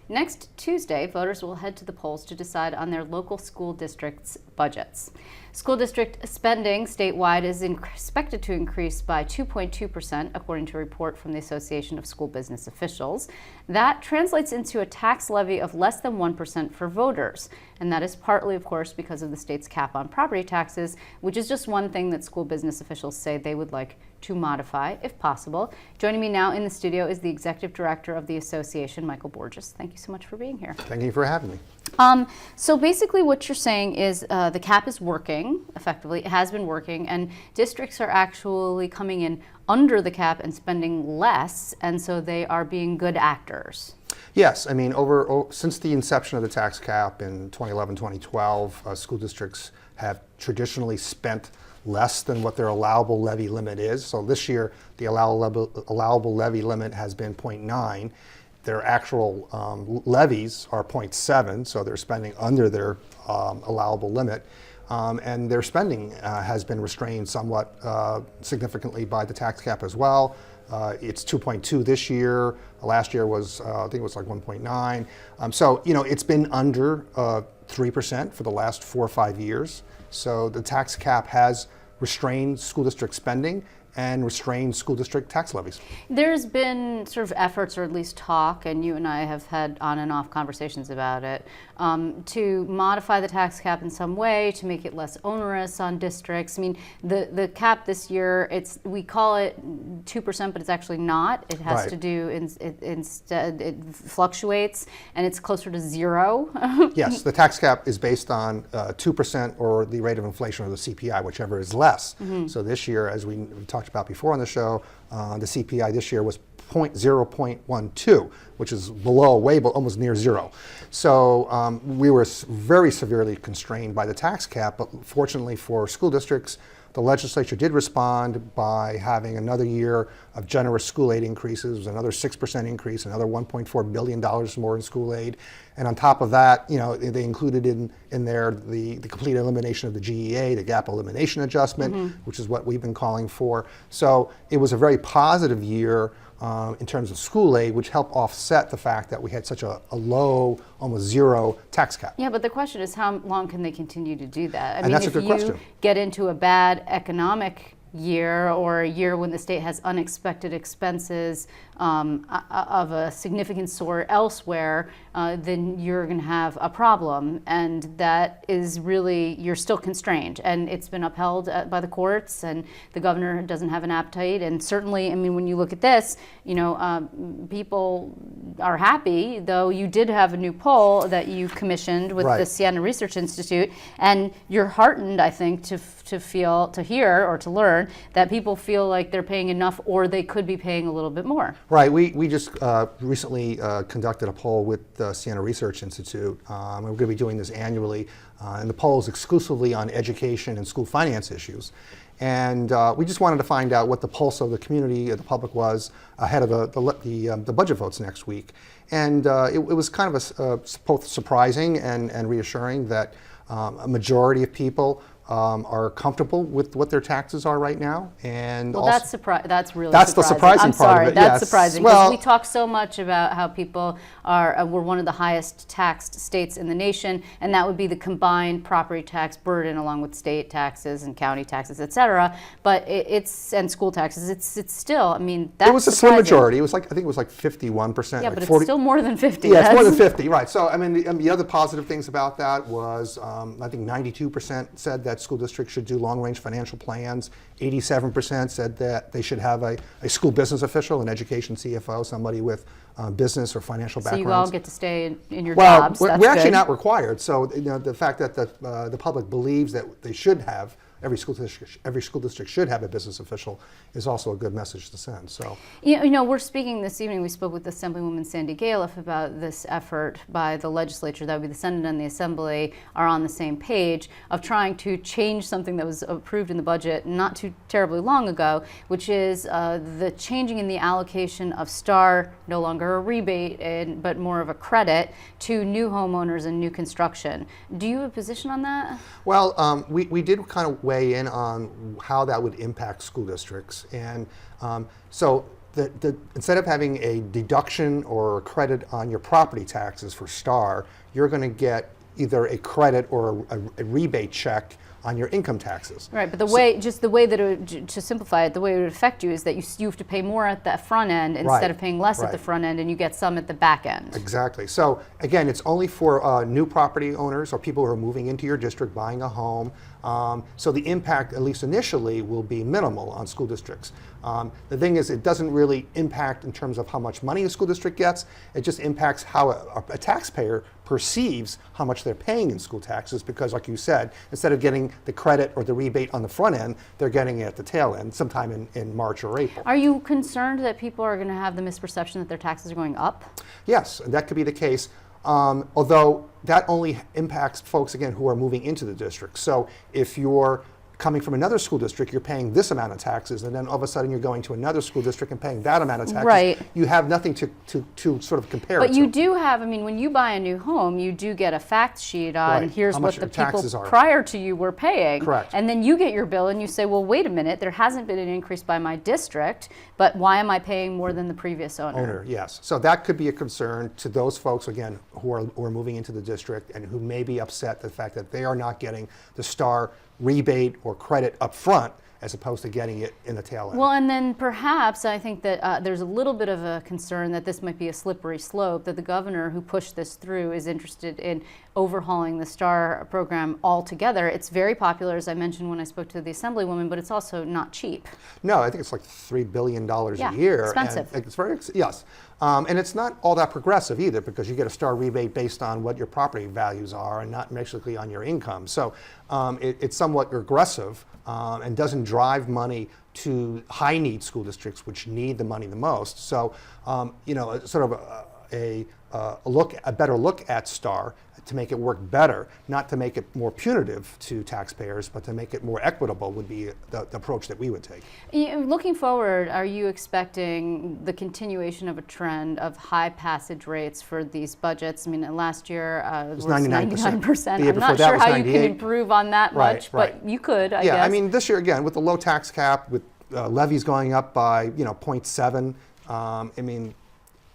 Next Tuesday, voters will head to the polls to decide on their local school districts' budgets. School district spending statewide is expected to increase by 2.2%, according to a report from the Association of School Business Officials. That translates into a tax levy of less than 1% for voters. And that is partly, of course, because of the state's cap on property taxes, which is just one thing that school business officials say they would like to modify, if possible. Joining me now in the studio is the executive director of the association, Michael Borges. Thank you so much for being here. Thank you for having me. So basically what you're saying is the cap is working effectively, it has been working, and districts are actually coming in under the cap and spending less, and so they are being good actors. Yes, I mean, since the inception of the tax cap in 2011, 2012, school districts have traditionally spent less than what their allowable levy limit is. So this year, the allowable levy limit has been 0.9. Their actual levies are 0.7, so they're spending under their allowable limit. And their spending has been restrained somewhat significantly by the tax cap as well. It's 2.2 this year. Last year was, I think it was like 1.9. So, you know, it's been under 3% for the last 4 or 5 years. So the tax cap has restrained school district spending and restrained school district tax levies. There's been sort of efforts, or at least talk, and you and I have had on and off conversations about it, to modify the tax cap in some way to make it less onerous on districts. I mean, the cap this year, we call it 2%, but it's actually not. It has to do, instead, it fluctuates, and it's closer to 0. Yes, the tax cap is based on 2% or the rate of inflation, or the CPI, whichever is less. So this year, as we talked about before on the show, the CPI this year was 0.12, which is almost near 0. So we were very severely constrained by the tax cap, but fortunately for school districts, the legislature did respond by having another year of generous school aid increases, another 6% increase, another $1.4 billion more in school aid. And on top of that, you know, they included in there the complete elimination of the GEA, the gap elimination adjustment, which is what we've been calling for. So it was a very positive year in terms of school aid, which helped offset the fact that we had such a low, almost 0 tax cap. Yeah, but the question is, how long can they continue to do that? I and mean, that's if a good question. You get into a bad economic year, or a year when the state has unexpected expenses of a significant sort elsewhere, then you're going to have a problem, and that is really, you're still constrained, and it's been upheld by the courts, and the governor doesn't have an appetite. And certainly, I mean, when you look at this, you know, people are happy, though you did have a new poll that you commissioned with the Siena Research Institute, and you're heartened, I think, to hear or to learn that people feel like they're paying enough, or they could be paying a little bit more. Right. We just recently conducted a poll with the Siena Research Institute. We're going to be doing this annually, and the poll is exclusively on education and school finance issues. And we just wanted to find out what the pulse of the community, the public, was ahead of the budget votes next week. And it was kind of both surprising and reassuring that a majority of people are comfortable with what their taxes are right now, and well, that's really that's surprising. The surprising I'm part sorry, of it. that's yes. surprising, well, because we talk so much about how people we're one of the highest taxed states in the nation, and that would be the combined property tax burden along with state taxes and county taxes, et cetera. But and school taxes. It's still, I mean, that's it was a slim majority. It was like, I think it was like 51%. Yeah, like but 40, it's still more than 50. Yeah, it's more than 50, right. So I mean, the other positive things about that was I think 92% said that school districts should do long-range financial plans. 87% said that they should have a school business official, an education CFO, somebody with business or financial backgrounds. So you all get to stay in your jobs. Well, That's we're actually good. not required. So you know, the fact that the public believes that they should have, every school district should have a business official, is also a good message to send. So you know, we're speaking this evening. We spoke with Assemblywoman Sandy Galiff about this effort by the legislature. That would be the Senate and the Assembly are on the same page of trying to change something that was approved in the budget not too terribly long ago, which is the changing in the allocation of STAR, no longer a rebate, but more of a credit to new homeowners and new construction. Do you have a position on that? Well, we did kind of weigh in on how that would impact school districts. And so instead of having a deduction or a credit on your property taxes for STAR, you're going to get either a credit or a rebate check on your income taxes. Right, but the way that it would, to simplify it, the way it would affect you is that you have to pay more at the front end instead of paying less at the front end, and you get some at the back end. Exactly. So again, it's only for new property owners or people who are moving into your district, buying a home. So the impact, at least initially, will be minimal on school districts. The thing is, it doesn't really impact in terms of how much money a school district gets. It just impacts how a taxpayer perceives how much they're paying in school taxes, because like you said, instead of getting the credit or the rebate on the front end, they're getting it at the tail end sometime in March or April. Are you concerned that people are going to have the misperception that their taxes are going up? Yes, that could be the case. Although that only impacts folks, again, who are moving into the district. So if you're coming from another school district, you're paying this amount of taxes, and then all of a sudden you're going to another school district and paying that amount of taxes. Right. You have nothing to sort of compare But it you to. do have, I mean, when you buy a new home, you do get a fact sheet on Right. here's How what much the your people taxes are. prior to you were paying. Correct. And then you get your bill and you say, well, wait a minute, there hasn't been an increase by my district, but why am I paying more than the previous owner? Yes. So that could be a concern to those folks, again, who are moving into the district and who may be upset the fact that they are not getting the STAR rebate or credit up front as opposed to getting it in the tail end. Well, and then perhaps I think that there's a little bit of a concern that this might be a slippery slope, that the governor who pushed this through is interested in overhauling the STAR program altogether. It's very popular, as I mentioned when I spoke to the Assemblywoman, but it's also not cheap. No, I think it's like $3 billion a year. Expensive. And it's very, yes. And it's not all that progressive either, because you get a STAR rebate based on what your property values are and not basically on your income. So it's somewhat regressive and doesn't drive money to high need school districts, which need the money the most. So, sort of a better look at STAR to make it work better, not to make it more punitive to taxpayers, but to make it more equitable would be the approach that we would take. Looking forward, are you expecting the continuation of a trend of high passage rates for these budgets? I mean, last year it was 99%. I'm not sure how you can improve on that much, but you could, I guess. Yeah, I mean, this year, again, with the low tax cap, with levies going up by 0.7, I mean,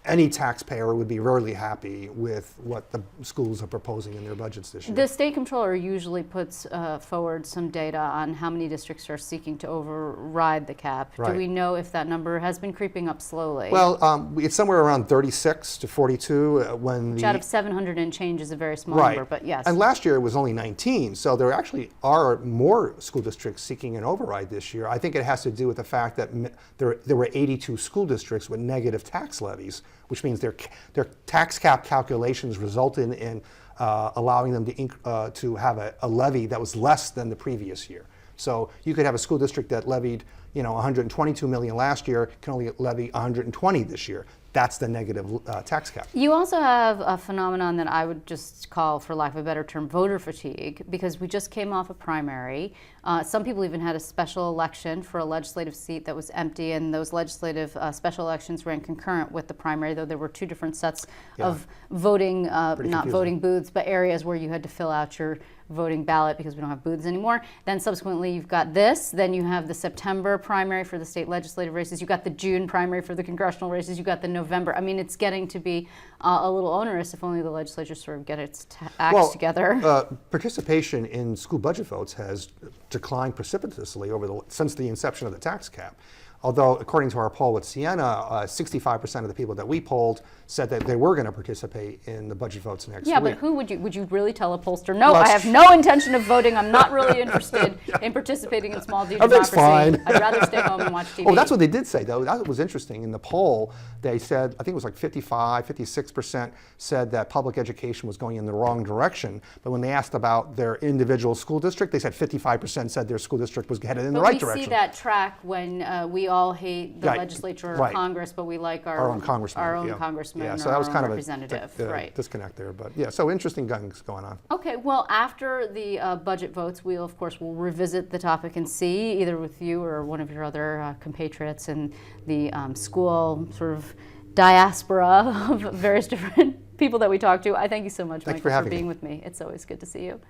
any taxpayer would be really happy with what the schools are proposing in their budgets this year. The state comptroller usually puts forward some data on how many districts are seeking to override the cap. Right. Do we know if that number has been creeping up slowly? Well, it's somewhere around 36 to 42 when Which out of 700 and change is a very small right. number, but yes. And last year it was only 19, so there actually are more school districts seeking an override this year. I think it has to do with the fact that there were 82 school districts with negative tax levies, which means their tax cap calculations resulted in allowing them to have a levy that was less than the previous year. So you could have a school district that levied 122 million last year, can only levy 120 this year. That's the negative tax cap. You also have a phenomenon that I would just call, for lack of a better term, voter fatigue, because we just came off a primary. Some people even had a special election for a legislative seat that was empty, and those legislative special elections ran concurrent with the primary, though there were two different sets of voting, not voting booths, but areas where you had to fill out your voting ballot because we don't have booths anymore. Then subsequently you've got this, then you have the September primary for the state legislative races, you've got the June primary for the congressional races, you've got the November. I mean, it's getting to be a little onerous if only the legislature sort of get its acts together. Participation in school budget votes has declined precipitously since the inception of the tax cap. Although, according to our poll with Siena, 65% of the people that we polled said that they were going to participate in the budget votes next week. Yeah, but who would you really tell a pollster, no, I have no intention of voting, I'm not really interested in participating in small d democracy. Fine. I'd rather stay home and watch TV. Oh, that's what they did say, though. That was interesting. In the poll, they said, I think it was like 56% said that public education was going in the wrong direction. But when they asked about their individual school district, they said 55% said their school district was headed in the right direction. We see that track when we all hate the legislature or Congress, but we like our own congressman. Yeah, so that was kind of representative, a disconnect there. But yeah, so interesting things going on. Okay, well, after the budget votes, we'll, of course, we'll revisit the topic and see, either with you or one of your other compatriots in the school sort of diaspora of various different people that we talk to. I thank you so much, Mike, for being with me. It's always good to see you.